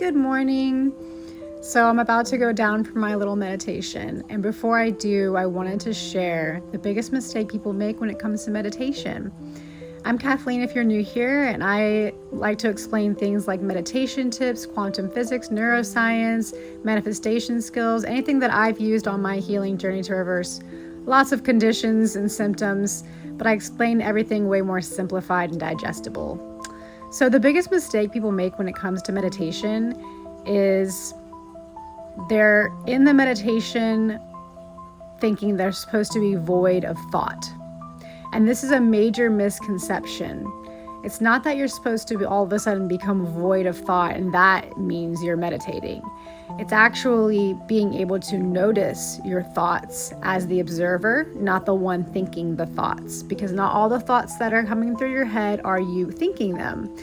Good morning. So I'm about to go down for my little meditation. And before I do, I wanted to share the biggest mistake people make when it comes to meditation. I'm Kathleen if you're new here, and I like to explain things like meditation tips, quantum physics, neuroscience, manifestation skills, anything that I've used on my healing journey to reverse lots of conditions and symptoms, but I explain everything way more simplified and digestible. So the biggest mistake people make when it comes to meditation is they're in the meditation thinking they're supposed to be void of thought. And this is a major misconception. It's not that you're supposed to all of a sudden become void of thought and that means you're meditating. It's actually being able to notice your thoughts as the observer, not the one thinking the thoughts, because not all the thoughts that are coming through your head are you thinking them.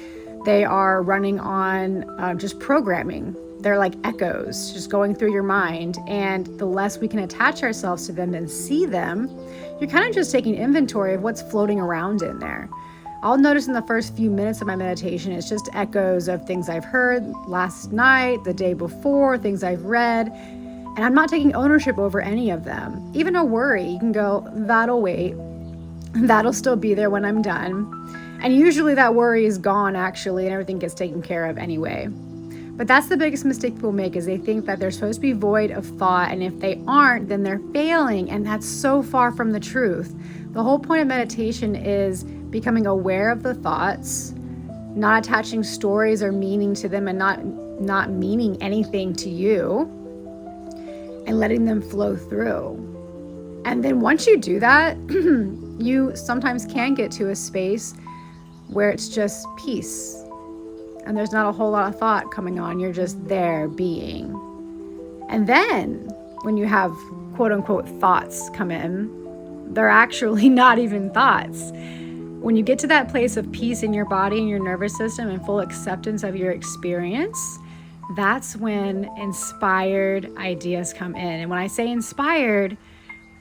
They are running on just programming. They're like echoes just going through your mind, and the less we can attach ourselves to them and see them, you're kind of just taking inventory of what's floating around in there. I'll notice in the first few minutes of my meditation, it's just echoes of things I've heard last night, the day before, things I've read, and I'm not taking ownership over any of them. Even a worry, you can go, that'll wait, that'll still be there when I'm done. And usually that worry is gone actually, and everything gets taken care of anyway. But that's the biggest mistake people make, is they think that they're supposed to be void of thought, and if they aren't, then they're failing, and that's so far from the truth. The whole point of meditation is becoming aware of the thoughts, not attaching stories or meaning to them, and not meaning anything to you, and letting them flow through. And then once you do that, you sometimes can get to a space where it's just peace. And there's not a whole lot of thought coming on. You're just there being. And then when you have quote unquote thoughts come in, they're actually not even thoughts. When you get to that place of peace in your body and your nervous system and full acceptance of your experience, that's when inspired ideas come in. And when I say inspired,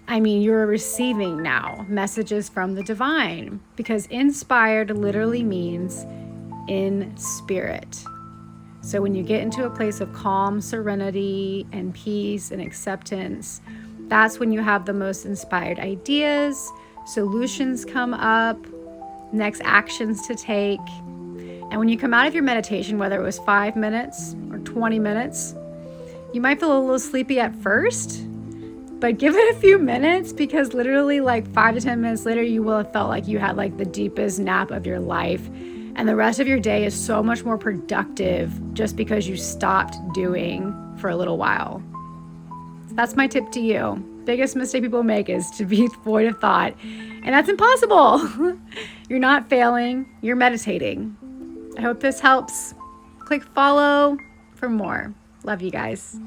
I mean you're receiving now messages from the divine, because inspired literally means in spirit. So when you get into a place of calm, serenity, and peace and acceptance, that's when you have the most inspired ideas, solutions come up, next actions to take. And when you come out of your meditation, whether it was 5 minutes or 20 minutes, you might feel a little sleepy at first, but give it a few minutes, because literally like 5 to 10 minutes later, you will have felt like you had like the deepest nap of your life. And the rest of your day is so much more productive just because you stopped doing for a little while. So that's my tip to you. Biggest mistake people make is to be void of thought. And that's impossible. You're not failing, you're meditating. I hope this helps. Click follow for more. Love you guys.